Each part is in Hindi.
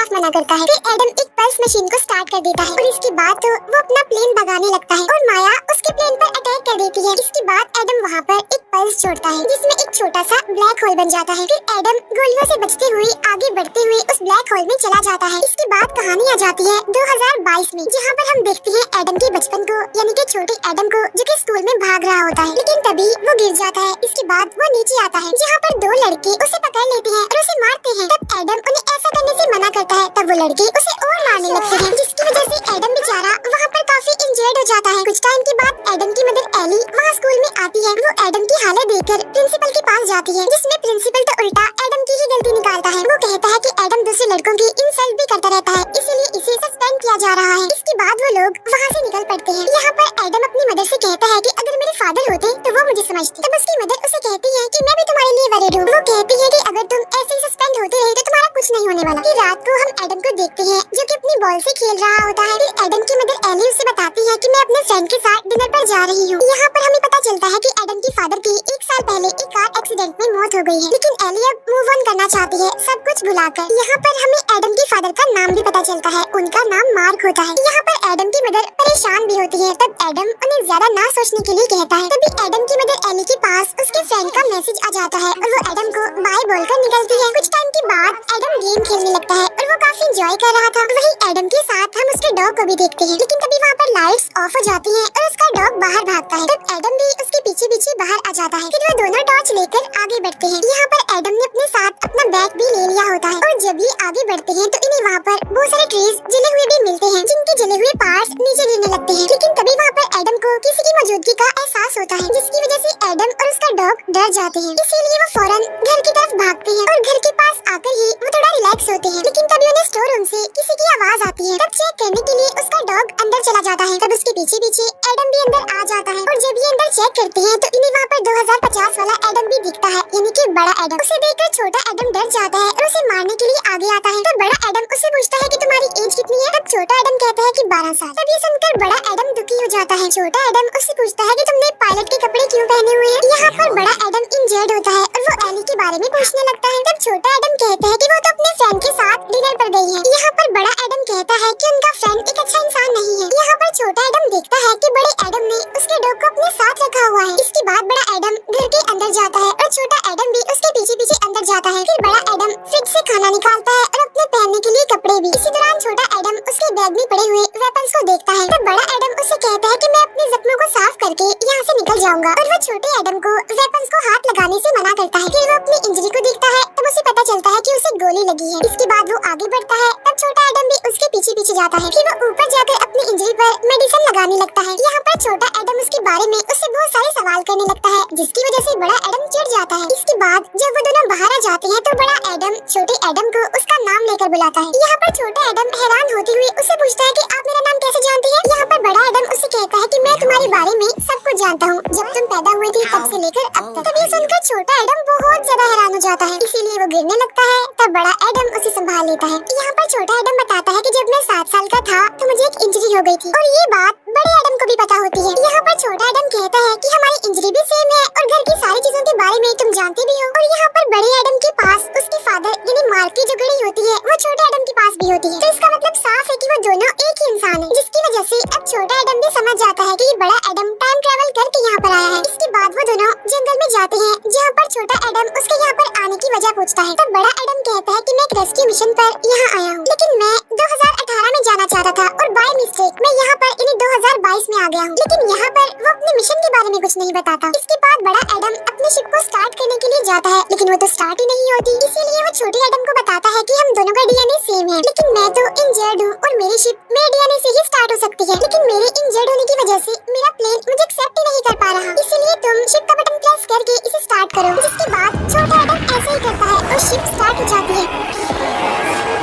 साफ मना करता है। फिर एडम एक पल्स मशीन को स्टार्ट कर देता है और इसके बाद तो वो अपना प्लेन भगाने लगता है और माया उसके प्लेन पर अटैक कर देती है। इसके बाद एडम वहाँ पर एक पल्स छोड़ता है जिसमें एक छोटा सा ब्लैक होल बन जाता है। फिर एडम गोलियों से बचते हुए आगे बढ़ते हुए उस ब्लैक होल में चला जाता है। इसके बाद कहानी आ जाती है 2022 में, जहाँ पर हम देखते हैं एडम के बचपन को, यानी कि छोटे एडम को जो कि स्कूल में भाग रहा होता है, लेकिन तभी वो गिर जाता है। इसके बाद वो नीचे आता है जहाँ पर दो लड़के उसे पकड़ लेते हैं और उसे मारते हैं। तब एडम उन्हें ऐसा करने से मना करता है, तब वो लड़के उसे और मारने लगते हैं, जिसकी वजह से एडम बेचारा वहाँ पर काफी इंजर्ड हो जाता है। कुछ टाइम के बाद एडम की मदर एली वहाँ स्कूल में आती है। वो एडम की हालत देखकर प्रिंसिपल के पास जाती है, जिसमें प्रिंसिपल तो उल्टा एडम की ही गलती निकालता है। वो कहता है कि एडम दूसरे लड़कों की इंसल्ट भी करता रहता है, इसीलिए इसे सस्पेंड किया जा रहा है। इसके बाद वो लोग वहाँ से निकल पड़ते हैं। यहाँ पर एडम अपनी मदर से कहता है कि अगर मेरे फादर होते तो वो मुझे समझते। तब उसकी मदर उसे कहती है कि मैं भी तुम्हारे लिए वरीड हूँ। वो कहती है कि अगर तुम ऐसे ही सस्पेंड होते रहे तो तुम्हारा कुछ नहीं होने वाला। फिर रात को हम एडम को देखते हैं जो कि अपनी बॉल से खेल रहा होता है। फिर एडम की मदर एली उसे बताती है कि मैं अपने फ्रेंड के साथ डिनर पर जा रही हूँ। यहाँ पर हमें पता चलता है कि एडम की फादर की 1 साल पहले एक कार एक्सीडेंट में मौत हो गई है, लेकिन एली अब मूव ऑन करना चाहती है सब कुछ भुलाकर। यहाँ पर हमें एडम के फादर का नाम भी पता चलता है, उनका नाम मार्क होता है। यहाँ पर एडम की मदर परेशान भी होती है, तब एडम उन्हें ज्यादा ना सोचने के लिए कहता है। तभी एडम की मदर एली के पास उसके फ्रेंड का मैसेज आ जाता है और वो एडम को बाय बोलकर निकलती है। कुछ टाइम के बाद एडम गेम खेलने लगता है और वो काफी एंजॉय कर रहा था। वही एडम के साथ हम उसके डॉग को भी देखते हैं, लेकिन तभी वहाँ पर लाइट्स ऑफ हो जाती हैं और उसका डॉग बाहर भागता है। तब एडम भी उसके पीछे पीछे बाहर आ जाता है। फिर वो दोनों टॉर्च लेकर आगे बढ़ते हैं। यहाँ पर एडम ने अपने साथ अपना बैग भी ले लिया होता है और जब ये आगे बढ़ते हैं तो इन्हें वहाँ पर बहुत सारे ट्रीज जले हुए भी मिलते हैं, जिनके जले हुए पार्ट्स नीचे गिरने लगते हैं। लेकिन तभी वहाँ पर एडम को किसी की मौजूदगी का एहसास होता है, जिसकी वजह से एडम और उसका डॉग डर जाते हैं। इसीलिए वो फौरन घर की तरफ भागते हैं और घर के पास आकर ही वो थोड़ा रिलैक्स होते हैं। लेकिन तभी उन्हें स्टोर रूम से किसी की आवाज आती है। तब चेक करने के लिए उसका डॉग अंदर चला जाता है। तब उसके पीछे पीछे एडम भी अंदर आ जाता है और जब ये अंदर चेक करते हैं तो इन्हें वहाँ पर 2050 वाला एडम भी दिखता है, यानी कि बड़ा एडम। उसे देखकर छोटा एडम डर जाता है और उसे मारने के लिए आगे आता है। तो बड़ा एडम उससे पूछता है कि तुम्हारी एज कितनी है? तब छोटा एडम कहता है कि 12 साल। तब ये सुनकर बड़ा एडम दुखी हो जाता है। छोटा एडम उससे पूछता है कि तुमने पायलट के कपड़े क्यों पहने हुए हैं? यहाँ पर बड़ा एडम इंजर्ड होता है और वो एली के बारे में पूछने लगता है। तब छोटा एडम कहता है कि वो तो अपने फ्रेंड के साथ डिनर पर गई है। यहाँ पर बड़ा एडम कहता है कि उनका फ्रेंड एक अच्छा इंसान नहीं है। यहाँ पर छोटा एडम देखता है कि बड़े एडम ने उसके डॉग को अपने साथ रखा हुआ है। इसके बाद बड़ा एडम घर के अंदर जाता है और छोटा एडम भी उसके पीछे पीछे अंदर जाता है। फिर बड़ा एडम फ्रिज से खाना निकालता है और अपने पहनने के लिए कपड़े भी। इसी दौरान छोटा एडम उसके बैग में पड़े हुए वेपन्स को देखता है। तब बड़ा एडम उसे कहता है कि मैं अपने जख्मों को साफ करके यहाँ से निकल जाऊंगा और वो छोटे एडम को वेपन्स को हाथ लगाने से मना करता है। फिर वो अपनी इंजरी को देखता है, तब उसे पता चलता है कि उसे गोली लगी है। इसके बाद वो आगे बढ़ता है, तब छोटा एडम भी उसके पीछे पीछे जाता है। फिर वो ऊपर जाकर अपनी इंजरी पर मेडिसिन लगाने लगता है। यहाँ पर छोटा एडम उसके बारे में उससे बहुत सारे सवाल करने लगता है, जिसकी वजह से बड़ा एडम चिढ़ जाता है। इसके बाद जब वो दोनों बाहर आ जाते हैं तो बड़ा एडम छोटे एडम को उसका नाम लेकर बुलाता है। यहाँ पर छोटा एडम हैरान होते हुए उससे पूछता है कि आप मेरा नाम कैसे जानती हैं? यहाँ पर बड़ा एडम उसे कहता है कि मैं तुम्हारे बारे में सब कुछ जानता हूँ, जब तुम पैदा हुए थे तब से लेकर अब तक। तब ये सुनकर छोटा एडम बहुत ज्यादा हैरान हो जाता है, इसीलिए वो गिरने लगता है। तब बड़ा एडम उसे संभाल लेता है। यहाँ पर छोटा एडम बताता है कि जब मैं 7 साल का था तो मुझे एक इंजरी हो गई थी और ये बात बड़े एडम को भी पता होती है। यहाँ पर छोटा एडम कहता है कि हमारी इंजरी भी सेम है और घर की सारी चीजों के बारे में तुम जानते भी हो। और यहाँ पर बड़े एडम के पास उसके फादर यानी मार्क की जो घड़ी होती है वो छोटे एडम के पास भी होती है। तो इसका मतलब साफ है कि वो दोनों एक ही इंसान है, जिसकी वजह से अब छोटा एडम भी समझ जाता है कि बड़ा एडम टाइम ट्रेवल करके यहाँ पर आया है। इसके बाद वो दोनों जंगल में जाते हैं, जहाँ पर छोटा एडम उसके यहाँ पर आने की वजह पूछता है। तब बड़ा एडम कहता है कि मैं एक रेस्क्यू मिशन पर यहाँ आया हूँ, लेकिन मैं 2018 में जाना चाहता था और बाय मिस्टेक मैं यहाँ पर इन्हें 2022 में आ गया हूँ। लेकिन यहाँ पर वो अपने मिशन के बारे में कुछ नहीं बताता। इसके बाद बड़ा एडम अपनी शिप को स्टार्ट करने के लिए जाता है, लेकिन वो तो स्टार्ट ही नहीं होती। इसीलिए वो छोटे एडम को बताता है कि हम दोनों का डीएनए सेम है, लेकिन मैं तो इंजर्ड हूँ और मेरी शिप मेरे डीएनए से ही स्टार्ट हो सकती है, लेकिन मेरे इंजर्ड होने की वजह से मेरा प्लेन मुझे एक्सेप्ट ही नहीं कर पा रहा। इसीलिए तुम शिप का बटन प्रेस करके इसे स्टार्ट करो। जिसके बाद छोटा एडम ऐसे ही करता है और शिप स्टार्ट हो जाती है।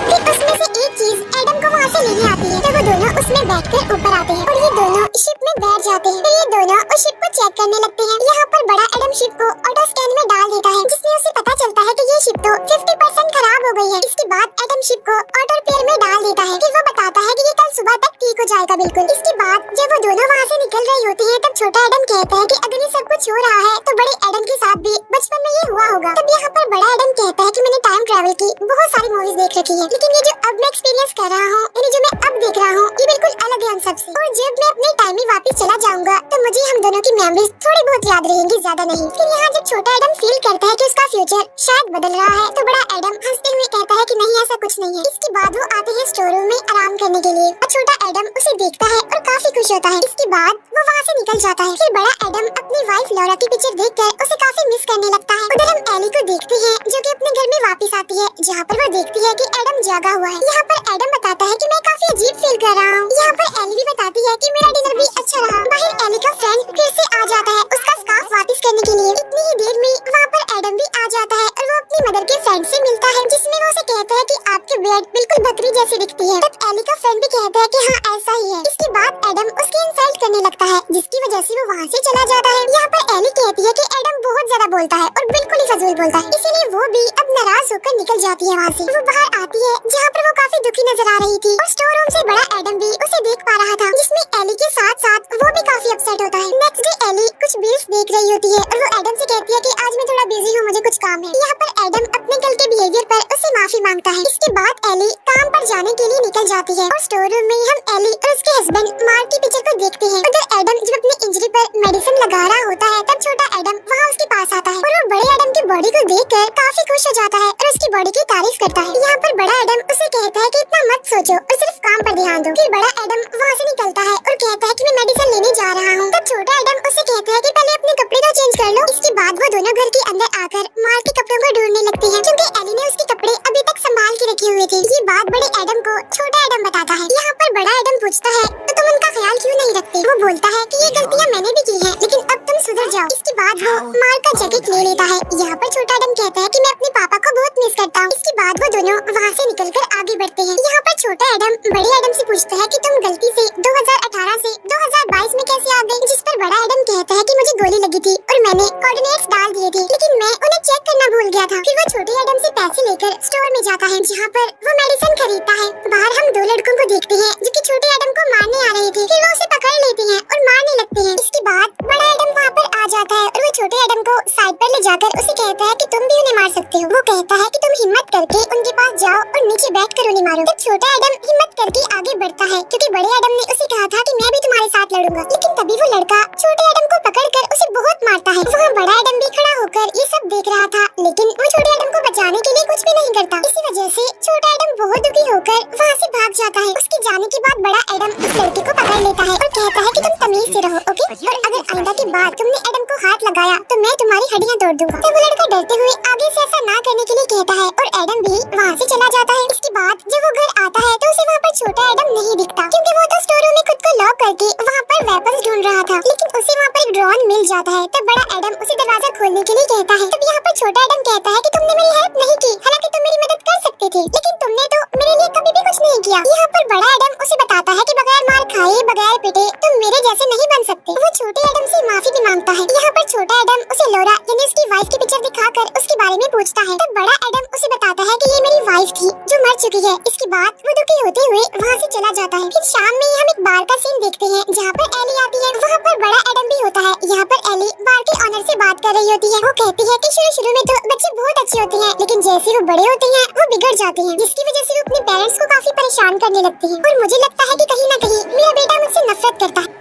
फिर उसमें से एक चीज एडम को वहाँ से लेने आती है, तो वो दोनों उसमें बैठकर ऊपर आते हैं और ये दोनों शिप में बैठ जाते हैं। फिर ये दोनों उस शिप को चेक करने लगते हैं। यहाँ पर बड़ा एडम शिप को ऑटो स्कैन में डाल देता है, जिसमें उसे पता चलता है कि ये शिप तो 50% खराब हो गई है। इसके बाद एडम शिप को ऑटो रिपेयर में डाल देता है। फिर वो बताता है कि ये कल सुबह सुबह तक ठीक हो जाएगा बिल्कुल। इसके बाद जब वो दोनों वहाँ से निकल रही होती है तब छोटा एडम कहता है कि अगर ये सब कुछ हो रहा है तो बड़े एडम के साथ भी बचपन में ये हुआ होगा। तब यहाँ पर बड़ा एडम कहता है कि मैंने टाइम ट्रैवल की बहुत सारी मूवीज देख रखी है, लेकिन ये जो अब मैं एक्सपीरियंस कर रहा हूँ, यानी जो मैं अब देख रहा हूँ, ये बिल्कुल अलग है हम सबसे। और जब मैं अपने टाइम में वापस चला जाऊंगा तो मुझे हम दोनों की मेमोरीज थोड़ी बहुत याद रहेंगी, ज्यादा नहीं। फिर यहाँ जब छोटा एडम फील करता है कि उसका फ्यूचर शायद बदल रहा है तो बड़ा एडम हंसते हुए कहता है कि नहीं, ऐसा कुछ नहीं है। इसके बाद वो आते हैं स्टोर रूम में आराम करने के लिए और छोटा एडम उसे देखता है और काफी खुश होता है। इसके बाद वो वहाँ से निकल जाता है। फिर बड़ा एडम अपनी वाइफ लौरा की पिक्चर देखकर उसे काफी मिस करने लगता है। उधर हम एली को देखते हैं जो कि अपने घर में वापस आती है, जहाँ पर वो देखती है कि एडम जागा हुआ है। यहाँ पर एडम बताता है कि मैं काफी अजीब फील कर रहा हूँ। यहाँ पर एली भी बताती है कि मेरा डिनर भी अच्छा रहा। बाहर एली का फ्रेंड फिर से आ जाता है उसका स्कार्फ वापस करने के लिए। इतनी ही देर में वहाँ पर एडम भी आ जाता है और वो अपनी मदर के फ्रेंड से मिलता है, जिसमें वो उसे कहता है कि आपकी बियर्ड बिल्कुल बकरी जैसी दिखती है। तब एली का फ्रेंड भी कहता है कि हाँ ऐसा ही है। इसके बाद एडम उसकी इंसल्ट करने लगता है, जिसकी वजह से वो वहाँ से चला जाता है। यहाँ पर एली कहती है कि एडम बहुत ज्यादा बोलता है और बिल्कुल ही फजूल बोलता है, इसीलिए वो भी अब नाराज होकर निकल जाती है वहाँ से। वो बाहर आती है जहाँ पर वो काफी दुखी नजर आ रही थी और स्टोर रूम से बड़ा एडम भी उसे देख पा रहा था, जिसमें एली के साथ साथ वो भी काफी अपसेट होता है। नेक्स्ट डे एली कुछ बिल्स देख रही होती है और वो एडम से कहती है कि आज मैं थोड़ा बिजी हूँ, मुझे कुछ काम है। यहाँ पर एडम अपने कल के बिहेवियर पर उससे माफी मांगता है। इसके बाद एली काम पर जाने के लिए निकल जाती है और स्टोर रूम में हम एली और उसके हस्बैंड मार्क की पिक्चर को देखते हैं। उधर एडम जब अपनी इंजरी पर मेडिसिन लगा रहा होता है तब छोटा एडम वहाँ उसके पास आता है और वो बड़े एडम की बॉडी को देखकर काफी खुश हो जाता है और उसकी बॉडी की तारीफ करता है। यहाँ पर बड़ा एडम उसे कहता है कि इतना मत सोचो और सिर्फ काम पर ध्यान दो। फिर बड़ा एडम वहाँ से निकलता है और कहता है कि मैं मेडिसिन लेने जा रहा हूँ। तब छोटा एडम उसे कहता है कि पहले अपने कपड़े तो चेंज कर लो। इसके बाद वो दोनों घर के अंदर आकर मार्क के कपड़ों को ढूंढने लगती है, क्योंकि एली ने उसके कपड़े अभी तक संभाल के रखे हुए थे। ये बात बड़े एडम को छोटा एडम बताता है। यहाँ पर बड़ा एडम पूछता है तो तुम उनका ख्याल क्यों नहीं रखते? वो बोलता है कि ये गलतियाँ मैंने भी की है, लेकिन अब तुम सुधर जाओ। इसके बाद वो मार्क का जैकेट ले लेता है। यहाँ पर छोटा एडम कहता है कि मैं अपने पापा को बहुत मिस करता हूँ। इसके बाद वो दोनों वहाँ से निकलकर आगे बढ़ते हैं। यहाँ पर छोटा एडम बड़े एडम से पूछता है कि तुम गलती से 2018 से 2022 में कैसे आ गए? जिस पर बड़ा एडम कहता है कि मुझे गोली लगी थी और मैंने कोऑर्डिनेट्स डाल दिए थे, लेकिन मैं उन्हें चेक करना भूल गया था। फिर वो छोटे एडम से पैसे लेकर स्टोर में जाता है, जहाँ पर वो मेडिसिन खरीदता है। बाहर हम दो लड़कों को देखते हैं जो कि छोटे एडम को मारने आ रहे थे। फिर वो उसे पकड़ लेते हैं और मारने लगते हैं। इसके बाद बड़ा एडम वहाँ पर आ जाता है और वो छोटे एडम को साइड पर ले जाकर उसे कहता है कि तुम भी उन्हें मार सकते हो। वो कहता है कि तुम हिम्मत करके उनके पास जाओ और नीचे बैठकर उन्हें मारो। तब छोटा एडम हिम्मत करके आगे बढ़ता है, क्योंकि बड़े एडम ने उसे कहा था कि मैं भी तुम्हारे साथ लड़ूंगा। लेकिन तभी वो लड़का छोटे एडम को पकड़कर उसे बहुत मारता है। वहाँ बड़ा एडम भी खड़ा होकर ये सब देख रहा था, लेकिन वो छोटे एडम को बचाने के लिए कुछ भी नहीं करता। इसी वजह से छोटा एडम बहुत दुखी होकर वहाँ से भाग जाता है। उसके जाने के बाद बड़ा एडम उस लड़के को पकड़ लेता है और कहता है कि तुम तमीज से रहो, ओके? और अगर आइंदा के बाद तुमने एडम को हाथ लगाया तो मैं तुम्हारी हड्डियाँ तोड़ दूंगा। तो वो लड़का डरते हुए आगे से ऐसा ना करने के लिए कहता है और एडम भी वहाँ से चला जाता है। इसके बाद जब वो घर आता है तो उसे वहाँ पर छोटा एडम नहीं दिखता, क्योंकि वो तो स्टोर रूम में खुद को लॉक करके वहाँ पर वेपन्स ढूंढ रहा था। लेकिन उसे वहाँ पर एक ड्रोन मिल जाता है। तब बड़ा एडम उसे दरवाजा खोलने के लिए कहता है। तब यहाँ पर छोटा एडम कहता है कि तुमने मेरी हेल्प नहीं की, हालांकि तुम मेरी मदद कर सकते थे, लेकिन तुमने तो मेरे लिए कभी भी कुछ नहीं किया। यहाँ पर बड़ा एडम उसे बताता है कि बगैर मार खाए बगैर पिटे तुम मेरे जैसे नहीं बन सकते। वो छोटे एडम से माफी भी मांगता है। यहाँ पर छोटा एडम उसे लौरा यानी उसकी वाइफ की पिक्चर दिखाकर उसके बारे में पूछता है। तब बड़ा एडम उसे बताता है कि ये मेरी वाइफ थी जो मर चुकी है। इसके बाद वो दुखी होते हुए वहाँ से चला जाता है। फिर शाम में हम एक बार का सीन देखते हैं जहाँ पर एली आती है। वहाँ पर बड़ा एडम भी होता है। यहाँ पर एली बार के ऑनर से बात कर रही होती है। वो कहती है कि शुरू में तो बच्चे बहुत अच्छे होते हैं, लेकिन जैसे वो बड़े होते हैं वो बिगड़ जाते हैं, जिसकी वजह से वो अपने पेरेंट्स को काफी परेशान करने लगते हैं। और मुझे लगता है कि कहीं न कहीं मेरा बेटा मुझसे नफरत करता है।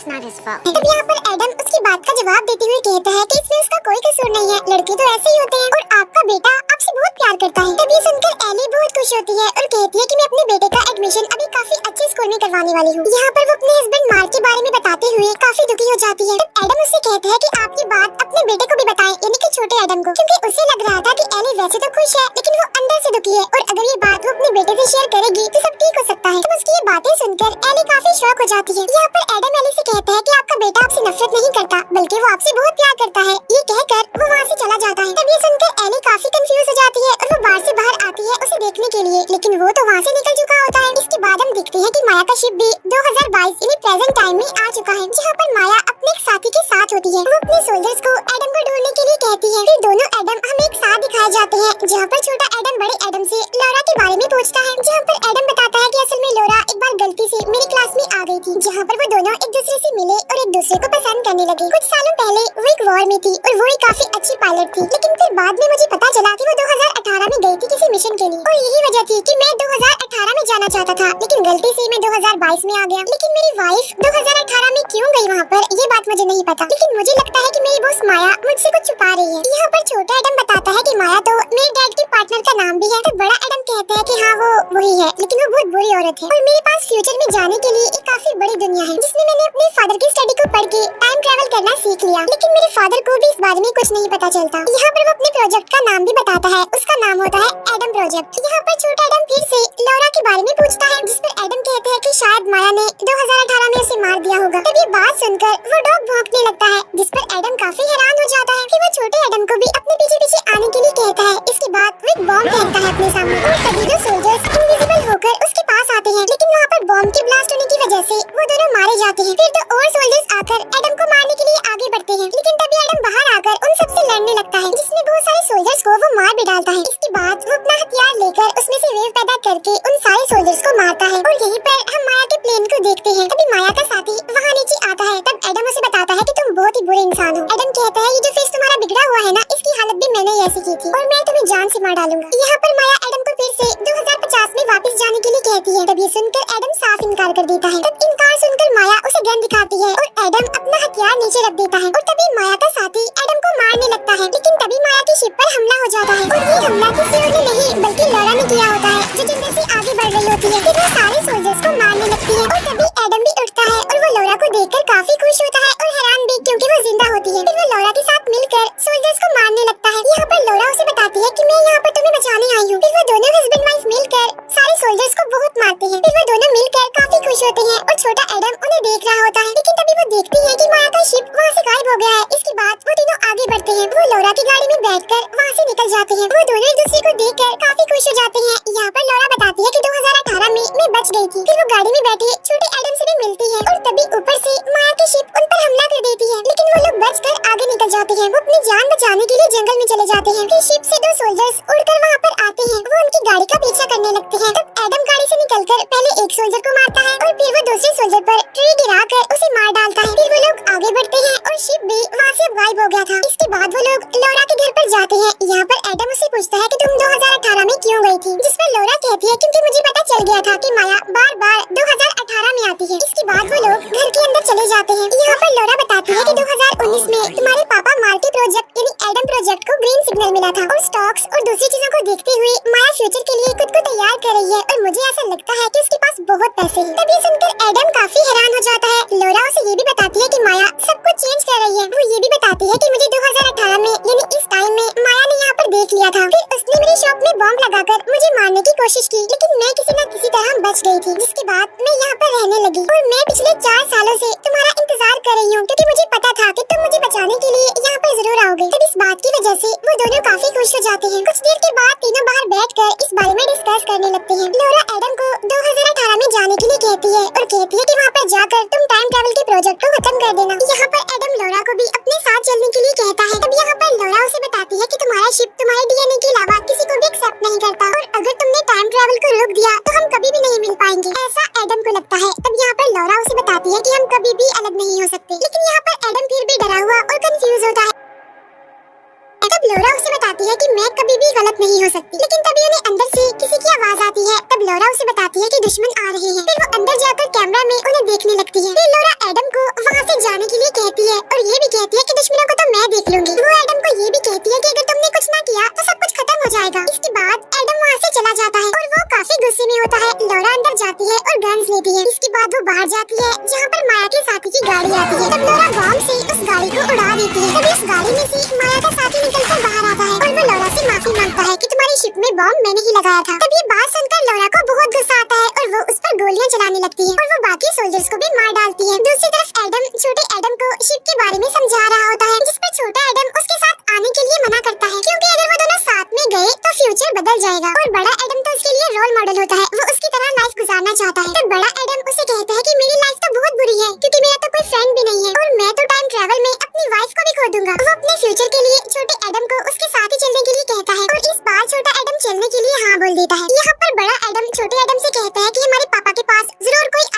तब यहाँ पर एडम उसकी बात का जवाब देते हुए कहता है कि इसमें उसका कोई कसूर नहीं है, लड़के तो ऐसे ही होते हैं और आपका बेटा आपसे बहुत प्यार करता है। तब ये सुनकर एली बहुत खुश होती है और कहती है कि मैं अपने बेटे का एडमिशन अभी काफी अच्छे स्कूल में करवाने वाली हूँ। यहाँ पर वो अपने हस्बैंड मार्क के बारे में बताते हुए काफी दुखी हो जाती है। तब एडम उससे कहता है कि आप ये बात अपने बेटे को भी बताएं, यानी कि छोटे एडम को, क्योंकि उसे लग रहा था कि एली वैसे तो खुश है लेकिन वो अंदर से दुखी है और अगर ये बात वो अपने बेटे से शेयर करेगी तो सब ठीक हो सकता है। तब उसकी ये बातें सुनकर एली काफी शॉक हो जाती है। यहाँ पर एडम एली से कहता है कि आपका बेटा आपसे नफरत नहीं करता, बल्कि वो आपसे बहुत प्यार करता है। ये कहकर वो वहाँ से चला जाता है। तब ये सुनकर एली काफी कंफ्यूज हो जाती है और वो बाहर से बाहर आती है उसे देखने के लिए, लेकिन वो तो वहाँ से निकल चुका होता है। इसके बाद हम देखते हैं कि माया का शिप भी 2022 यानी प्रेजेंट टाइम में आ चुका है, जहाँ पर माया अपने एक साथी के साथ होती है। वो अपने सोल्जर्स को एडम को ढूंढने के लिए कहती है। फिर दोनों एडम हमें एक साथ दिखाए जाते हैं, जहाँ पर छोटा एडम बड़े एडम से लौरा के बारे में पूछता है, जहाँ पर एडम बताता है कि असल में लौरा एक बार गलती लड़की से मेरी क्लास में आ गई थी, जहाँ पर वो दोनों एक दूसरे से मिले और एक दूसरे को पसंद करने लगे। कुछ सालों पहले वो एक वॉर में थी और वो एक काफी अच्छी पायलट थी, लेकिन फिर बाद में मुझे पता चला कि वो 2018 में गई थी किसी मिशन के लिए, और यही वजह थी कि मैं 2018 में जाना चाहता था, लेकिन गलती से मैं 2022 में आ गया। लेकिन मेरी वाइफ 2018 में क्यों गई वहाँ पर, ये बात मुझे नहीं पता, लेकिन मुझे लगता है कि मेरी बॉस माया मुझसे कुछ छुपा रही है। यहाँ पर छोटा एडम बताता है कि माया तो मेरे डैड के पार्टनर का नाम भी है, तो बड़ा एडम कहता है कि हाँ वो वही है, लेकिन वो बहुत बुरी औरत है और मेरे पास फ्यूचर में जाने के लिए एक काफी बड़ी दुनिया है, जिसमें मैंने अपने फादर की स्टडी को पढ़ के टाइम ट्रैवल करना सीख लिया। लेकिन मेरे फादर को भी इस बारे में कुछ नहीं पता चलता। यहाँ पर वो अपने प्रोजेक्ट का नाम भी बताता है, उसका नाम होता है एडम प्रोजेक्ट। यहाँ पर छोटा एडम फिर से लौरा के बारे में पूछता है, जिस पर एडम कहते हैं कि शायद माया ने 2018 में उसे मार दिया होगा। तब ये बात सुनकर वो डॉग भौंकने लगता है, जिस पर एडम काफी हैरान हो जाता है। फिर वो छोटे एडम को भी अपने पीछे पीछे आने के लिए कहता है। इसके बाद वो एक बॉम्ब फेंकता है अपने सामने और तभी दो सोल्जर्स इनविजिबल होकर उसके पास आते हैं, लेकिन वहाँ पर बॉम्ब के ब्लास्ट होने की वजह से वो दोनों मारे जाते हैं। फिर दो और सोल्जर्स आकर एडम को मारने के लिए आगे बढ़ते हैं, लेकिन तभी एडम बाहर आकर उन सबसे लड़ने लगता है, जिसमें बहुत सारे सोल्जर्स को वो मार भी डालता है। इसके बाद वो अपना हथियार लेकर उसमें से वेव पैदा करके उन सारे सोल्जर्स को मारता है, और यहीं पर हम माया के प्लेन को देखते हैं। तभी माया का साथी वहाँ नीचे आता है। तब एडम उसे बताता है कि तुम बहुत ही बुरे इंसान हो। एडम कहता है ये जो फेस तुम्हारा बिगड़ा हुआ है ना, इसकी हालत भी मैंने ही ऐसी की थी और मैं तुम्हें जान से मार डालूंगा। यहाँ पर माया एडम को फिर से 2050 में वापस जाने के लिए कहती है। तब ये सुनकर एडम साफ इनकार कर देता है। तब इनकार सुनकर माया उसे गन दिखाती है और एडम अपना हथियार नीचे रख देता है, और तभी माया का साथी एडम को मारने लगता है, लेकिन तभी माया की शिप पर हमला हो जाता है, और ये हमला किसी और ने नहीं बल्कि लौरा ने किया होता है, जो जंगल से आगे बढ़ रही होती है। फिर वो सारे सोल्जर्स को मारने लगती है, और तभी एडम भी उठता है और वो लौरा को देखकर काफी खुश होता है और हैरान भी, क्योंकि वो जिंदा होती है। फिर वो लौरा के साथ मिलकर सोल्जर्स को मारने लगता है। यहाँ पर लौरा उसे बताती है कि मैं यहाँ पर तुम्हें बचाने आई हूँ। फिर वो दोनों हस्बैंड वाइफ मिलकर सारे सोल्जर्स को बहुत मारते हैं। फिर वो दोनों मिलकर काफी खुश होते हैं और छोटा एडम उन्हें देख रहा होता है, लेकिन तभी वो देखती है कि माया का शिप वहाँ से गायब हो गया है। इसके बाद वो तीनों आगे बढ़ते हैं। वो लौरा की गाड़ी में बैठकर वहाँ से निकल जाते हैं। वो दोनों एक दूसरे को देखकर काफी खुश हो जाते हैं। यहाँ पर लौरा बताती है कि 2018 में मैं बच गई थी। फिर वो गाड़ी में बैठे छोटे एडम से भी मिलती है, और तभी ऊपर से माया की शिप उन पर हमला कर देती है, लेकिन वो लोग बचकर आगे निकल जाते हैं। वो अपनी जान बचाने के लिए जंगल में चले जाते हैं। फिर शिप से दो सोल्जर्स उड़कर वहाँ पर आते हैं। वो उनकी गाड़ी का पीछा करने लगते हैं। तब एडम गाड़ी से निकलकर पहले एक सोल्जर को मारता है, और फिर वो दूसरे सोल्जर पर ट्री गिराकर उसे मार डालता है। फिर वो लोग आगे बढ़ते हैं और शिप भी वहाँ से गायब हो गया था। इसके बाद वो लोग लौरा के घर पर जाते हैं। यहाँ पर एडम उससे पूछता है कि तुम 2018 में क्यों गई थी, जिस पर लौरा कहती है क्योंकि मुझे पता चल गया था कि माया बार बार 2018 में आती है। इसके बाद वो लोग घर के अंदर चले जाते हैं। यहाँ पर लौरा बताती है कि 2019 में तुम्हारे पापा मार्टी प्रोजेक्ट यानी एडम प्रोजेक्ट को ग्रीन सिग्नल मिला था, और स्टॉक्स और दूसरी चीजों को देखते हुए माया फ्यूचर के लिए खुद को तैयार कर रही है, और मुझे ऐसा लगता है कि उसके पास बहुत पैसे हैं। तब ये सुनकर एडम काफी हैरान हो जाता है। लौरा उसे ये भी बताती है कि माया सब कुछ चेंज कर रही है। वो ये भी बताती है कि मुझे 2018 में यानी इस टाइम में माया ने यहाँ पर देख लिया था। फिर उसने मेरी शॉप में बॉम्ब लगाकर मुझे मारने की कोशिश की, लेकिन मैं किसी न किसी तरह बच गई थी। जिसके बाद मैं यहाँ पर रहने लगी, और मैं पिछले 4 सालों से तुम्हारा इंतजार कर रही हूँ, क्योंकि मुझे पता था कि तुम मुझे बचाने के लिए यहाँ पर जरूर आओगे। तब इस बात की वजह से वो दोनों काफी खुश हो जाते हैं। कुछ देर के बाद तीनों बाहर बैठकर इस बारे में डिस्कस करने लगते हैं। लौरा एडम को 2018 में जाने के लिए कहती है, और कहती है कि वहाँ पर जाकर तुम टाइम ट्रैवल के प्रोजेक्ट को खत्म कर देना। यहाँ पर एडम लौरा को भी अपने साथ चलने के लिए कहता है। तब यहाँ पर लौरा उसे बताती है कि तुम्हारा शिप तुम्हारे डीएनए के अलावा किसी को भी एक्सेप्ट नहीं करता, और अगर तुमने टाइम ट्रैवल को रोक दिया तो हम कभी भी नहीं मिल पाएंगे, ऐसा एडम को लगता है। तब यहाँ पर लौरा उसे बताती है कि हम कभी भी अलग नहीं हो सकते, लेकिन यहाँ पर एडम फिर भी डरा हुआ और कंफ्यूज होता है। तब लौरा उसे बताती है कि मैं कभी भी गलत नहीं हो सकती, लेकिन तभी उन्हें अंदर से किसी की आवाज आती है। तब लौरा उसे बताती है कि दुश्मन आ रहे हैं। फिर वो अंदर जाकर कैमरा में उन्हें देखने लगती है। फिर लौरा एडम को वहाँ से जाने के लिए कहती है, और ये भी कहती है कि दुश्मनों को तो मैं देख लूंगी। वो एडम को ये भी कहती है कि अगर तुमने कुछ ना किया तो सब कुछ खत्म हो जाएगा। इसके बाद एडम वहाँ से चला जाता है, और वो काफी गुस्से में होता है। लौरा अंदर जाती है और गन्स लेती है। इसके बाद वो बाहर जाती है, जहाँ पर माया के साथी की गाड़ी आती है। तब लौरा बॉम्ब से उस गाड़ी को उड़ा देती है। तब इस गाड़ी में से माया का साथी निकलकर बाहर आता है, और वो लौरा से माफी मांगता है कि तुम्हारी शिप में बॉम्ब मैंने ही लगाया था। तब ये बात सुनकर लौरा को बहुत गुस्सा आता है, और वो उस पर गोलियां चलाने लगती है, और वो बाकी सोल्जर्स को भी मार डालती है। दूसरी तरफ एडम छोटे एडम को शिप के बारे में समझा रहा होता है, जिस पर छोटा एडम उसके साथ आने के लिए मना करता है, क्योंकि अगर वो दोनों साथ में गए तो फ्यूचर बदल जाएगा, और बड़ा एडम तो उसके लिए रोल मॉडल होता है। वो उसकी तरह लाइफ गुजारना चाहता है। तो बड़ा एडम उसे कहता है कि मेरी लाइफ तो बहुत बुरी है, क्योंकि मेरा तो कोई फ्रेंड भी नहीं है, और मैं तो टाइम ट्रैवल में अपनी वाइफ को भी खो दूंगा। वो अपने फ्यूचर के लिए छोटे एडम को उसके साथ ही चलने के लिए कहता है, और इस बार छोटा एडम चलने के लिए हाँ बोल देता है। यहाँ पर बड़ा एडम छोटे एडम से कहता है कि हमारे पापा के पास जरूर कोई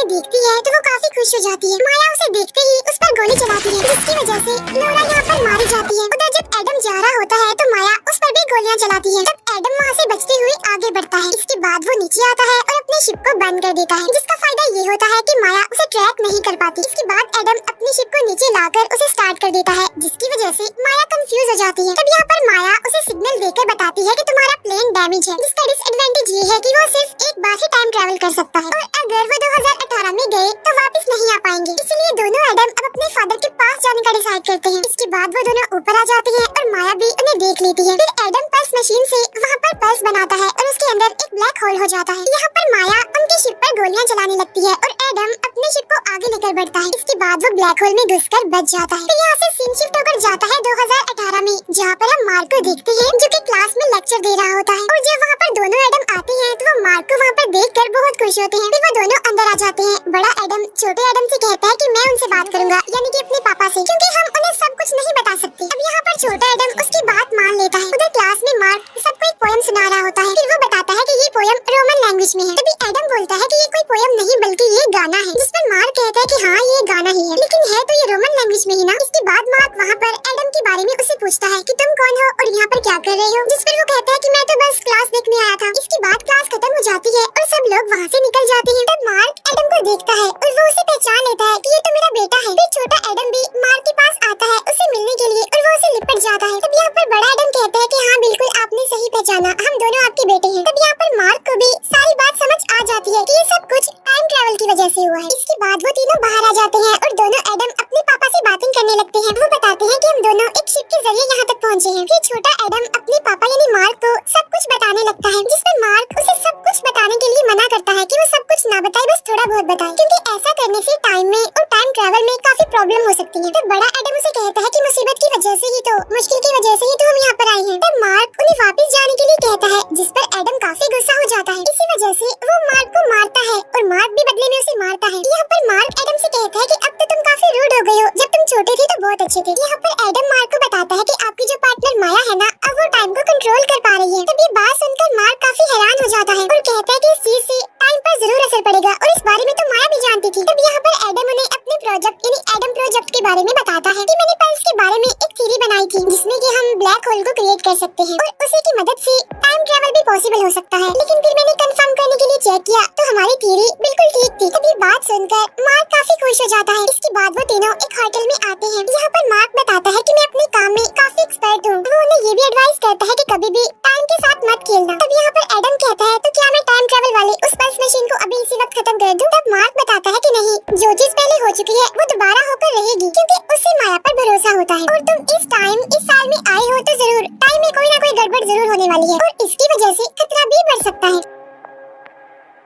उन्हें देखती है तो वो काफी खुश हो जाती है। माया उसे देखते ही उस पर गोली चलाती है, जिसकी वजह से लोरा यहाँ पर मारी जाती है। उधर जब एडम जा रहा होता है तो माया उस पर भी गोलियां चलाती है। तब एडम वहाँ से बचते हुए आगे बढ़ता है। इसके बाद वो नीचे आता है और अपनी शिप को बंद कर देता है, जिसका फायदा ये होता है कि माया उसे ट्रैक नहीं कर पाती। इसके बाद एडम अपनी शिप को नीचे लाकर उसे स्टार्ट कर देता है, जिसकी वजह से माया कंफ्यूज हो जाती है। तब यहाँ पर माया उसे सिग्नल देकर बताती है कि तुम्हारा प्लेन डैमेज है, जिसका डिसएडवांटेज ये है कि वो सिर्फ एक बार ही टाइम ट्रैवल कर सकता है और अगर वो 2018 में गए तो वापस नहीं आ पाएंगे। इसलिए दोनों एडम अब अपने फादर के पास जाने का डिसाइड करते हैं। इसके बाद वो दोनों ऊपर आ जाते हैं और माया भी उन्हें देख लेती है। फिर एडम पल्स मशीन से वहाँ पर पल्स बनाता है और उसके अंदर एक ब्लैक होल हो जाता है। यहाँ पर माया उनकी शिप पर गोलियां चलाने लगती है और एडम अपनी शिप को आगे लेकर बढ़ता है। इसके बाद वो ब्लैक होल में घुसकर बच जाता है। फिर यहाँ से सीन शिफ्ट होकर जाता है 2018 में, जहाँ पर हम मार्क को देखते हैं जो कि क्लास में लेक्चर दे रहा होता है। और जब वहाँ पर दोनों एडम आते हैं तो वो मार्क को वहाँ पर देखकर बहुत खुश होते हैं। फिर वो दोनों अंदर आ जाते हैं। बड़ा एडम छोटे एडम से कहता है कि मैं उनसे बात करूंगा, यानी कि अपने पापा से, क्योंकि हम उन्हें सब कुछ नहीं बता सकते। अब यहाँ पर छोटा एडम उसकी बात मान लेता है। उधर क्लास में मार्क सबको एक पोयम सुना रहा होता है। फिर वो बताता है कि ये पोयम रोमन लैंग्वेज में है। तभी एडम बोलता है कि ये कोई पोयम नहीं बल्कि ये गाना है, जिस पर मार्क कहता है कि हाँ ये गाना ही है, लेकिन है तो ये रोमन लैंग्वेज में ही ना। इसके बाद मार्क वहाँ पर एडम के बारे में उसे पूछता है कि तुम कौन हो और यहाँ पर क्या कर रहे हो, जिस पर वो कहता है कि मैं तो बस क्लास देखने आया था। इसके बाद क्लास खत्म हो जाती है और सब लोग वहाँ से निकल जाते हैं। तब मार्क एडम को देखता है और वो उसे पहचान लेता है कि ये तो मेरा बेटा है। फिर छोटा एडम भी मार्क के पास आता है उसे मिलने के लिए और वो उसे लिपट जाता है। तब यहाँ पर बड़ा एडम कहता है कि हाँ बिल्कुल आपने सही पहचाना, हम दोनों आपके बेटे हैं। तब यहाँ पर मार्क को भी सारी बात समझ आ जाती है कि ये सब कुछ टाइम ट्रैवल की वजह से हुआ है। इसके बाद वो तीनों बाहर आ जाते हैं और दोनों एडम अपने पापा से बातें करने लगते हैं। वो बताते हैं कि हम दोनों एक शिप के जरिए यहाँ तक पहुँचे हैं। फिर छोटा एडम अपने पापा यानी मार्क को सब कुछ बताने लगता है, जिस पर मार्क उसे सब कुछ बताने के लिए मना करता है कि वो सब कुछ ना बताए, बस थोड़ा बहुत बताए, क्योंकि ऐसा करने से टाइम में और टाइम ट्रैवल में काफी प्रॉब्लम हो सकती है। तब बड़ा एडम उसे कहता है कि मुसीबत की वजह से ही तो, मुश्किल की वजह से ही तो हम यहाँ पर आए हैं। तब मार्क उन्हें वापस जाने के लिए कहता है, जिस पर एडम काफी गुस्सा हो जाता है। इसी वजह से वो मार्क को मारता है और मार्क भी बदले में उसे मारता है। यहाँ पर मार्क एडम से कहता है कि अब तो तुम काफी रूड हो गए हो, जब तुम छोटे थे तो बहुत अच्छे थे। यहाँ पर एडम मार्क को बताता है कि आपकी जो पार्टनर माया है ना, अब वो टाइम को कंट्रोल कर पा रही है। तब ये बात सुनकर मार्क काफी हैरान हो जाता है और कहता है कि इस चीज से टाइम पर जरूर असर पड़ेगा और इस बारे में तो माया भी जानती थी। तब यहाँ पर एडम उन्हें अपने प्रोजेक्ट यानी एडम प्रोजेक्ट के बारे में बताता है कि मैंने पल्स के बारे में एक थ्योरी बनाई थी, जिसमें कि हम ब्लैक होल को क्रिएट कर सकते हैं और उसी की मदद से टाइम ट्रैवल भी पॉसिबल हो सकता है। लेकिन फिर मैंने कंफर्म करने के लिए चेक किया तो हमारी थ्योरी बिल्कुल ठीक थी। तब ये बात सुनकर मार्क काफी खुश हो जाता है। इसके बाद वो तीनों एक होटल में आते हैं। यहाँ पर मार्क बताता है कि मैं अपने काम में काफी एक्सपर्ट हूँ। वो उन्हें ये भी एडवाइस करता है कि कभी भी टाइम के साथ मत खेलना। तब यहाँ पर एडम कहता है तो क्या मैं टाइम ट्रैवल वाले उस पल्स मशीन को अभी इसी वक्त खत्म कर दूं? तब मार्क बताता है कि नहीं, जो चीज पहले हो चुकी है वो दोबारा होकर रहेगी, क्योंकि उससे माया पर भरोसा होता है। और तुम इस साल में आए हो तो जरूर टाइम में कोई ना कोई गड़बड़ जरूर होने वाली है और इसकी वजह से खतरा भी बढ़ सकता है।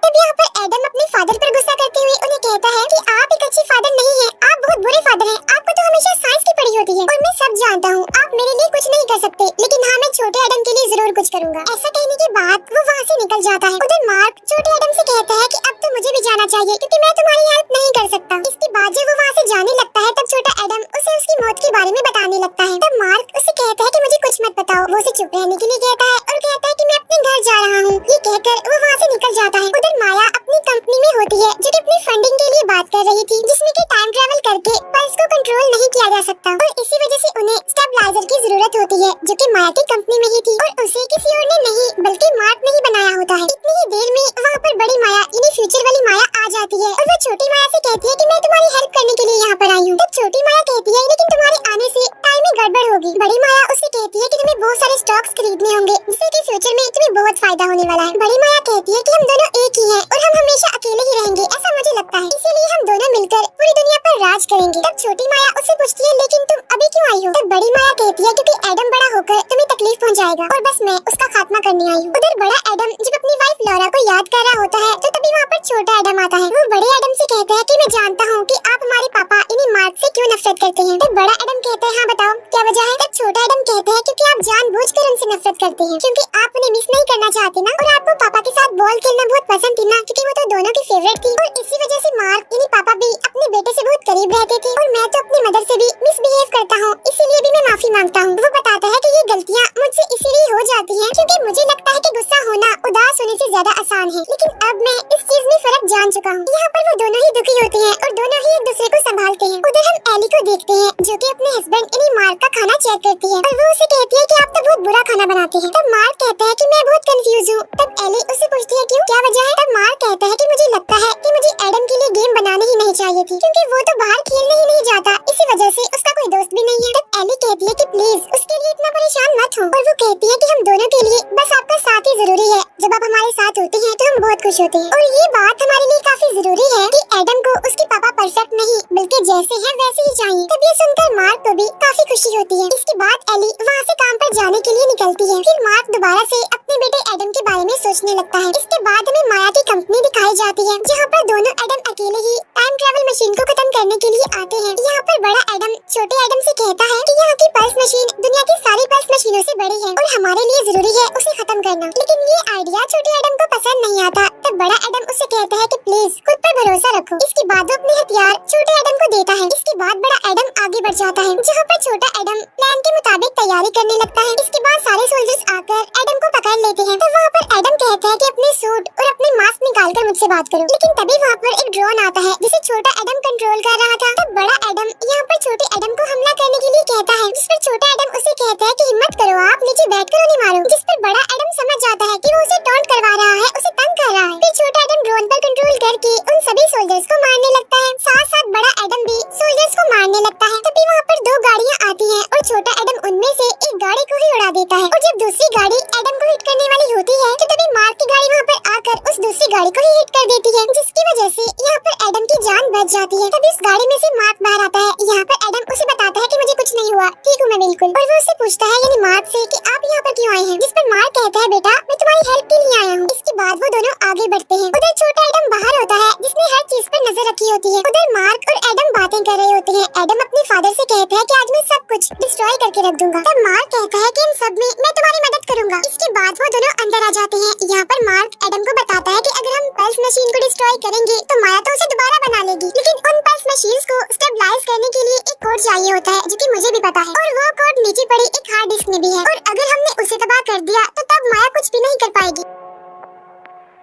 तब यहाँ पर एडम अपने फादर पर गुस्सा करते हुए उन्हें कहता है कि आप एक अच्छे फादर नहीं हैं, आप बहुत बुरे फादर हैं। आपको तो हमेशा साइंस की पढ़ी होती है और मैं सब जानता हूँ, आप मेरे लिए कुछ नहीं कर सकते, लेकिन हाँ मैं छोटे एडम के लिए जरूर कुछ करूँगा। ऐसा कहने के बाद वो वहाँ से निकल जाता है। उधर मार्क छोटे एडम से कहता है कि अब तो मुझे भी जाना चाहिए, क्योंकि मैं तुम्हारी हेल्प नहीं कर सकता। इसके बाद जब वो वहाँ से जाने लगता है तब छोटा एडम उसे उसकी मौत के बारे में बताने लगता है। तब मार्क उसे कहता है कि मुझे कुछ मत बताओ। वो उसे चुप रहने के लिए कहता है और कहता है कि मैं अपने घर जा रहा हूँ। ये कहकर वो वहाँ से निकल जाता है। उधर माया अपनी कंपनी में होती है जो कि अपनी फंडिंग के लिए बात कर रही थी, जिसमें कि टाइम ट्रैवल करके पल्स को कंट्रोल नहीं किया जा सकता और इसी वजह से उन्हें स्टेबलाइजर की जरूरत होती है, जो कि माया की कंपनी में ही थी और उसे किसी और ने नहीं बल्कि मार्क ने ही बनाया होता है। इतनी ही देर में वहाँ पर बड़ी माया यानी फ्यूचर वाली माया आ जाती है और वो छोटी माया से कहती है कि मैं तुम्हारी हेल्प करने के लिए यहाँ पर आई हूँ। तब छोटी माया कहती है लेकिन तुम्हारे आने से टाइम में गड़बड़ होगी। बड़ी माया उसे कहती है कि तुम्हें बहुत सारे स्टॉक्स खरीदने होंगे, जिससे कि फ्यूचर में तुम्हें बहुत फायदा होने वाला है। बड़ी माया कहती है कि हम दोनों एक ही हैं और हम हमेशा अकेले ही रहेंगे, ऐसा मुझे लगता है, इसीलिए हम दोनों मिलकर पूरी दुनिया पर राज करेंगे। तब छोटी माया उससे पूछती है लेकिन तुम अभी क्यों आई हो? तब बड़ी माया कहती है क्योंकि एडम बड़ा होकर तुम्हें तकलीफ पहुंचाएगा और बस मैं उसका खात्मा करने आई हूँ। उधर बड़ा एडम जब अपनी वाइफ लॉरा को याद कर रहा होता है तो तभी वहाँ पर छोटा एडम आता है। वो बड़े एडम से कहता है कि मैं जानता हूँ कि आप हमारे पापा यानी मार्क से क्यों नफरत करते हैं। तब बड़ा एडम कहता है हाँ बताओ क्या वजह है? तब छोटा एडम कहता है क्योंकि आप जानबूझकर उनसे नफरत करते हैं, क्योंकि आप उन्हें मिस नहीं करना चाहते ना, और आपको पापा के साथ बॉल खेलना बहुत पसंद थी ना, क्योंकि वो तो दोनों की फेवरेट थी और इसी वजह से मार्क यानी पापा भी अपने बेटे से बहुत करीब रहते थे और मैं तो अपनी मदर से भी मिसबिहेव करता हूँ, इसीलिए भी मैं माफी मांगता हूँ। वो बताता है कि ये गलतियाँ मुझसे इसीलिए हो जाती हैं क्योंकि मुझे लगता है कि गुस्सा होना उदास होने से ज्यादा आसान है, लेकिन अब मैं इस चीज में फर्क जान चुका हूँ। यहाँ पर वो दोनों ही दुखी होते हैं और दोनों ही एक दूसरे को संभालते हैं। उधर हम एली को देखते हैं जो कि अपने हस्बैंड यानी मार्क का खाना चेक करती है और वो उसे कहती है कि आप तो बहुत बुरा खाना बनाते हैं। तब मार्क कहता है कि मैं बहुत कंफ्यूज हूँ। तब एली उससे पूछती है क्यों, क्या वजह है? तब मार्क कहता है कि मुझे लगता है कि मुझे एडम के लिए गेम बनानी ही नहीं चाहिए थी क्योंकि वो तो बाहर खेलने ही नहीं जाता, इसी वजह से उसका कोई दोस्त भी नहीं है। तब एली कहती है कि प्लीज उसके लिए इतना परेशान मत हो और वो कहती है कि हम दोनों के लिए बस आपका साथ ही जरूरी है। जब आप हमारे साथ होते हैं तो हम बहुत खुश होते हैं और ये बात हमारे लिए काफी जरूरी है कि एडम को उसके पापा परफेक्ट नहीं बल्कि जैसे हैं वैसे ही चाहिए। तब ये सुनकर मार्क को भी काफी खुशी होती है। इसके बाद एली वहाँ से काम पर जाने के लिए निकलती है। फिर मार्क दोबारा से अपने बेटे एडम के बारे में सोचने लगता है। इसके बाद हमें माया की कंपनी दिखाई जाती है जहाँ पर दोनों एडम अकेले ही टाइम ट्रेवल मशीन को खत्म करने के लिए आते हैं। यहाँ पर बड़ा एडम छोटे एडम से कहता है कि यहाँ की पल्स मशीन दुनिया की सारी पल्स मशीनों से बड़ी है और हमारे लिए जरूरी है उसे खत्म करना, लेकिन ये आइडिया छोटे एडम को पसंद नहीं आता। तब बड़ा एडम उससे कहता है कि प्लीज खुद पर भरोसा रखो। इसके बाद वो अपने हथियार छोटे एडम को देता है। इसके बाद बड़ा एडम आगे बढ़ जाता है जहाँ पर छोटा एडम प्लान के मुताबिक तैयारी करने लगता है। इसके बाद सारे सोल्जर्स आकर एडम को पकड़ लेते हैं। तो वहाँ पर एडम कहता है कि अपने सूट और अपने मास्क निकालकर मुझसे बात करो, लेकिन तभी वहाँ पर एक ड्रोन आता है जिसे छोटा एडम कंट्रोल कर रहा था। तब बड़ा एडम यहाँ पर छोटे एडम को हमला करने के लिए कहता है, जिस पर छोटा एडम उसे कहता है कि हिम्मत करो, आप नीचे बैठकर उन्हें मारो। जिस पर बड़ा एडम समझ जाता है कि वो उसे टॉन्ट करवा रहा है, उसे तंग कर रहा है। फिर छोटा एडम ड्रोन पर कंट्रोल करके उन सभी सोल्जर्स को मारने लगता है। साथ साथ बड़ा एडम भी सोल्जर्स को मारने लगता है। तभी वहाँ पर दो गाड़ियाँ आती हैं और छोटा एडम उनमें से एक गाड़ी को ही उड़ा देता है और जब दूसरी गाड़ी एडम को हिट करने वाली होती है तो तभी मार्क की गाड़ी वहाँ पर आकर उस दूसरी गाड़ी को ही हिट कर देती है, जिसकी वजह से यहाँ पर एडम की जान बच जाती है। तभी इस गाड़ी में से मार्क बाहर आता है। यहाँ पर एडम उसे बताता है कि मुझे कुछ नहीं हुआ, ठीक हूँ मैं बिल्कुल। और वो उससे पूछता है यानी मार्क से कि आप यहाँ पर क्यों आए हैं, जिस पर मार्क कहता है बेटा मैं तुम्हारी हेल्प के लिए आया हूँ। इसके बाद वो दोनों आगे बढ़ते हैं। उधर छोटा एडम बाहर होता है जिसने हर चीज पर नजर रखी होती है। उधर मार्क और एडम बातें कर रहे होते हैं। एडम अपने फादर से कहता है कि आज मैं सब कुछ डिस्ट्रॉय करके रख दूंगा। तब मार्क कहता है कि इन सब में मैं तुम्हारी मदद करूंगा। इसके बाद वो दोनों अंदर आ जाते हैं। यहाँ पर मार्क एडम को बताता है कि अगर हम पल्स मशीन को डिस्ट्रॉय करेंगे तो माया तो उसे दोबारा बना लेगी, लेकिन उन पल्स मशीन्स को स्टेबलाइज करने के लिए एक कोड चाहिए होता है जो कि मुझे भी पता है और वो कोड नीचे पड़ी एक हार्ड डिस्क में भी है और अगर हमने उसे तबाह कर दिया तो तब माया कुछ भी नहीं कर पाएगी।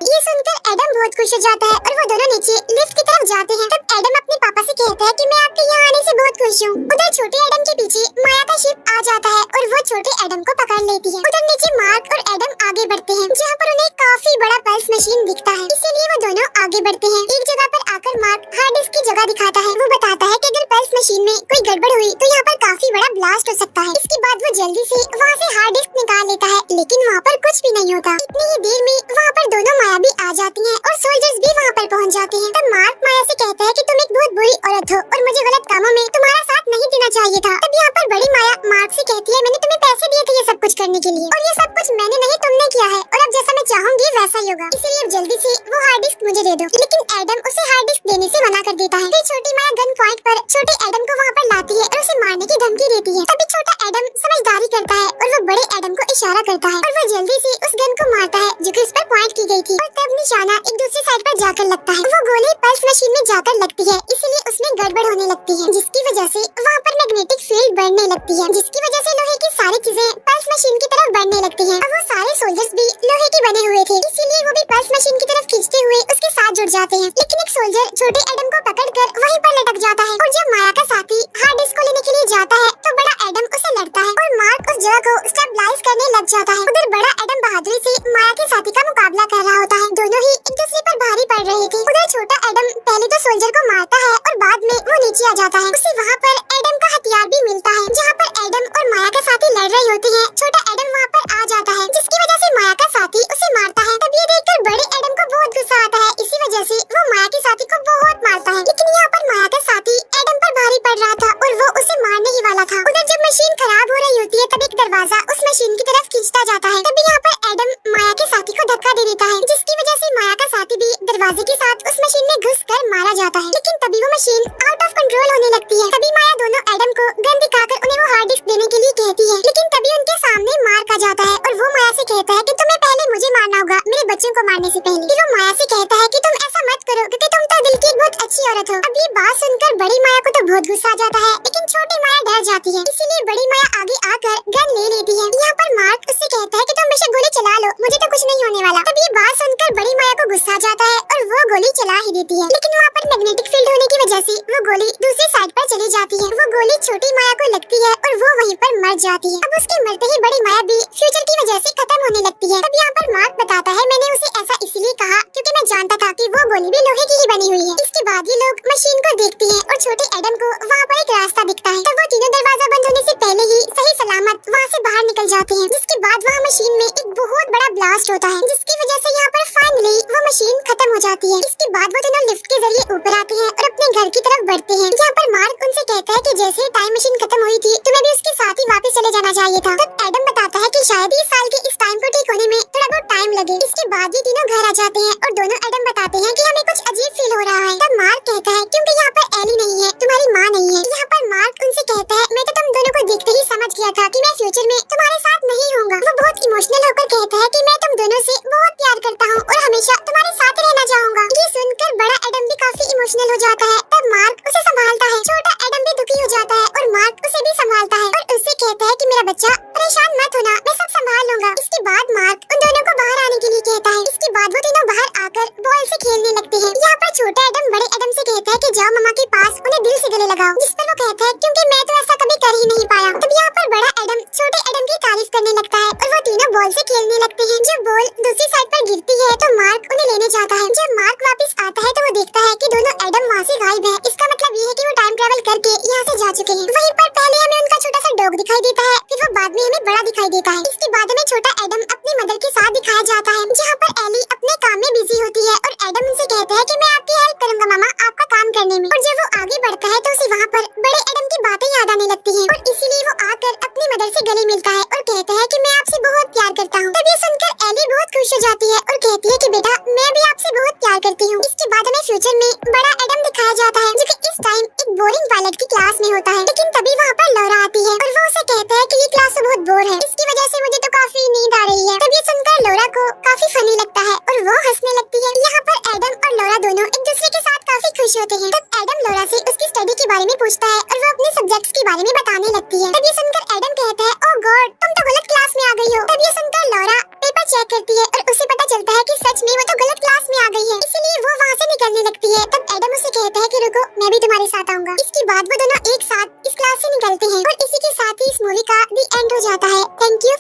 ये सुनकर एडम बहुत खुश हो जाता है और वो दोनों नीचे लिफ्ट की तरफ जाते हैं। तब एडम अपने पापा से कहता है कि मैं आपके यहाँ आने से बहुत खुश हूँ। उधर छोटे एडम के पीछे माया का शिप आ जाता है और वो छोटे एडम को पकड़ लेती है। उधर नीचे मार्क और एडम आगे बढ़ते हैं जहाँ पर उन्हें काफी बड़ा पल्स मशीन दिखता है, इसीलिए वो दोनों आगे बढ़ते हैं। एक जगह पर आकर मार्क हार्ड डिस्क की जगह दिखाता है। वो बताता है कि अगर पल्स मशीन में कोई गड़बड़ हुई तो यहाँ पर काफी बड़ा ब्लास्ट हो सकता है। इसके बाद वो जल्दी से वहाँ से हार्ड डिस्क निकाल लेता है, लेकिन वहाँ पर कुछ भी नहीं होता। इतनी ही देर में वहाँ पर दोनों माया भी आ जाती हैं और सोल्जर्स भी वहाँ पर पहुँच जाते हैं। तब मार्क माया से कहता है कि तुम एक बहुत बुरी औरत हो और मुझे गलत कामों में तुम्हारा साथ नहीं देना चाहिए था। तब यहाँ पर बड़ी माया मार्क से कहती है मैंने तुम्हें पैसे दिए थे ये सब कुछ करने के लिए और ये सब कुछ मैंने नहीं तुमने किया है और अब जैसा मैं चाहूंगी वैसा ही होगा, इसलिए अब जल्दी से वो हार्ड डिस्क मुझे दे दो। लेकिन एडम उसे हार्ड डिस्क देने से मना कर देता है। फिर छोटी माया गन पॉइंट पर छोटे एडम को वहाँ पर लाती है और उसे मारने की धमकी देती है। तभी छोटा एडम समझदारी करता है और वो बड़े एडम को इशारा करता है और वो जल्दी से उस गन को मारता है जो कि उस पर पॉइंट की गई थी और तब निशाना एक दूसरी साइड पर जाकर लगता है। वो गोली पल्स मशीन में जाकर लगती है, इसलिए उसमें गड़बड़ होने लगती है, जिसकी वजह से वहाँ पर मैग्नेटिक फील्ड बढ़ने लगती है, जिसकी वजह से लोहे की सारी चीजें पल्स मशीन की तरफ बढ़ने लगती हैं। अब वो सारे सोल्जर्स भी लोहे के बने हुए थे, इसीलिए वो भी पल्स मशीन की तरफ खींचते हुए उसके साथ जुड़ जाते हैं। लेकिन एक सोल्जर छोटे एडम को पकड़कर वहीं पर लटक जाता है और जब माया का साथी हार्ड डिस्क को लेने के लिए जाता है तो बड़ा एडम उसे लड़ता है और मार्क उस जगह को स्टेबलाइज करने लग जाता है। उधर बड़ा एडम बहादुरी से माया के साथी का मुकाबला कर रहा होता है। दोनों ही एक दूसरे पर भारी पड़ रहे थे। उधर छोटा एडम पहले तो सोल्जर को मारता है और बाद में वो नीचे आ जाता है। उसे वहाँ पर एडम का हथियार भी मिलता है जहाँ पर एडम और माया का साथी लड़ रहे होते हैं। छोटा एडम वहाँ पर आ जाता है जिसकी वजह से माया का साथी उसे मारता है। तब ये देखकर बड़े एडम को बहुत गुस्सा आता है, इसी वजह से वो माया के साथी को बहुत मारता है। लेकिन यहाँ पर माया का साथी एडम पर भारी पड़ रहा था और वो उसे मारने ही वाला था। उधर जब मशीन खराब हो रही होती है तब एक दरवाजा उस मशीन की तरफ खींचता जाता है। तभी यहाँ पर एडम माया के साथी को धक्का दे देता है, जिसकी वजह से माया का साथी भी दरवाजे इसी के साथ उस मशीन में घुसकर मारा जाता है। लेकिन तभी वो मशीन आउट ऑफ कंट्रोल होने लगती है। तभी माया दोनों एडम को गन दिखाकर उन्हें वो हार्ड डिस्क देने के लिए कहती है। लेकिन तभी उनके सामने मार्क आ जाता है और वो माया से कहता है कि तुम्हें पहले मुझे मारना होगा, मेरे बच्चों को मारने से पहले। फिर वो माया से कहता है कि तुम ऐसा मत करो क्योंकि तुम तो दिल की एक बहुत अच्छी औरत हो। अब ये बात सुनकर बड़ी माया को तो बहुत गुस्सा आ जाता है, लेकिन छोटी माया डर जाती है, इसीलिए बड़ी माया आगे आकर गन ले लेती है। यहाँ पर मार्क उससे कहता है कि तुम बेशक गोली चला लो, मुझे तो कुछ नहीं होने वाला। तब ये बात सुनकर बड़ी माया को गुस्सा आ जाता है और वो गोली चला ही देती है। लेकिन वहाँ पर मैग्नेटिक फील्ड होने की वजह से वो गोली दूसरी साइड पर चली जाती है। वो गोली छोटी माया को लगती है और वो वहीं पर मर जाती है। अब उसके मरते ही बड़ी माया भी फ्यूचर की वजह से खत्म होने लगती है। तब यहाँ पर मार्क बताता है, मैंने उसे ऐसा इसलिए कहा क्योंकि मैं जानता था कि वो गोली भी लोहे की ही बनी हुई है। इसके बाद ये लोग मशीन को देखती हैं और छोटे एडम को वहाँ पर एक रास्ता दिखता है। तब वो तीनों दरवाजा बंद होने से पहले ही सही सलामत वहाँ से बाहर निकल जाते हैं। जिसके बाद वहाँ मशीन में एक बहुत बड़ा ब्लास्ट होता है, जिसकी वजह से यहाँ पर फाइनली वो मशीन खत्म हो जाती है। इसके बाद वो दोनों लिफ्ट के जरिए ऊपर आते हैं और अपने घर की तरफ बढ़ते हैं। यहाँ पर मार्क उनसे कहता है कि जैसे टाइम मशीन खत्म हुई थी तुम्हें भी उसके साथ ही वापस चले जाना चाहिए था। तब एडम बताता है कि शायद इस साल के इस टाइम को ठीक होने में थोड़ा बहुत टाइम लगे। इसके बाद ये तीनों घर आ जाते हैं और दोनों एडम बताते हैं कि हमें कुछ अजीब फील हो रहा है। तब मार्क कहता है क्योंकि यहाँ पर एली नहीं है, तुम्हारी माँ नहीं है। यहाँ पर मार्क उनसे कहता है, मैं तो तुम दोनों को देखते ही समझ गया था कि मैं फ्यूचर में तुम्हारे साथ नहीं होऊंगा। वो बहुत इमोशनल होकर कहता है कि मैं तुम दोनों से बहुत प्यार करता हूँ और हमेशा तुम्हारे साथ रहना चाहूंगा। ये सुनकर बड़ा एडम भी काफी इमोशनल हो जाता है। तब मार्क उसे संभालता है। छोटा एडम भी दुखी हो जाता है और मार्क उसे भी संभालता है और उससे कहता है कि मेरा बच्चा परेशान मत होना, मैं सब संभाल लूंगा। इसके बाद मार्क उन दोनों को बाहर आने के लिए कहता है। इसके बाद वो तीनों बाहर आकर बॉल से खेलने लगते हैं। यहाँ पर छोटा एडम बड़े एडम से कहता है कि जाओ मम्मा के पास उन्हें दिल से गले लगाओ, जिस पर वो कहता है क्योंकि मैं तो ऐसा कभी कर ही नहीं पाया। तब यहाँ पर बड़ा एडम छोटे एडम की तारीफ करने लगता है और वो तीनों बॉल से खेलने लगते हैं। जब बॉल दूसरी साइड पर गिरती है तो मार्क उन्हें लेने जाता है। जब मार्क वापस आता है तो वो देखता है कि दोनों एडम वहाँ से गायब है। इसका मतलब ये है कि वो टाइम ट्रेवल करके यहाँ से जा चुके हैं। वहीं पर पहले हमें उनका छोटा सा डॉग दिखाई देता है, फिर वो बाद में हमें बड़ा दिखाई देता है। इसके बाद हमें छोटा एडम अपनी मदर के साथ दिखाया जाता है, जहाँ पर एली अपने काम में बिजी होती है और एडम उनसे कहता है कि मैं आपकी हेल्प करूंगा मामा आपका काम करने में। और जब वो आगे बढ़ता है तो उसे वहाँ पर बड़े एडम की बातें याद आने लगती हैं और इसीलिए वो आकर अपनी मदर से गले मिलता है और कहता है कि मैं आपसे बहुत प्यार करता हूँ। तब ये सुनकर एली बहुत खुश हो जाती है और कहती है कि बेटा मैं भी आपसे बहुत प्यार करती हूँ। इसके बाद हमें फ्यूचर में बड़ा एडम दिखाया जाता है, जो कि इस टाइम एक बोरिंग पायलट की क्लास में होता है। लेकिन तभी वहाँ पर लौरा आती है और वो उसे कहता है कि ये क्लास तो बहुत बोर है, इसकी वजह से मुझे तो काफी नींद आ रही है। तब ये सुनकर लौरा को काफी फनी लगता है और वो हंसने लगती है। यहाँ पर एडम और लौरा दोनों एक दूसरे के साथ काफी खुश होते हैं। तब एडम लौरा से उसकी स्टडी के बारे में पूछता है और वो अपने सब्जेक्ट्स के बारे में बताने लगती है। तब ये सुनकर एडम कहता है, ओह गॉड तुम तो गलत क्लास में आ गई हो। तब ये सुनकर लौरा पेपर चेक करती है और उसे पता चलता है कि सच में वो तो गलत क्लास में आ गई है, इसीलिए वो वहाँ से निकलने लगती है। तब एडम उसे कहता है कि रुको मैं भी तुम्हारे साथ आऊंगा। इसके बाद वो दोनों एक साथ इस क्लास से निकलते हैं और इसी के साथ ही इस मूवी का दी एंड हो जाता है। Thank you.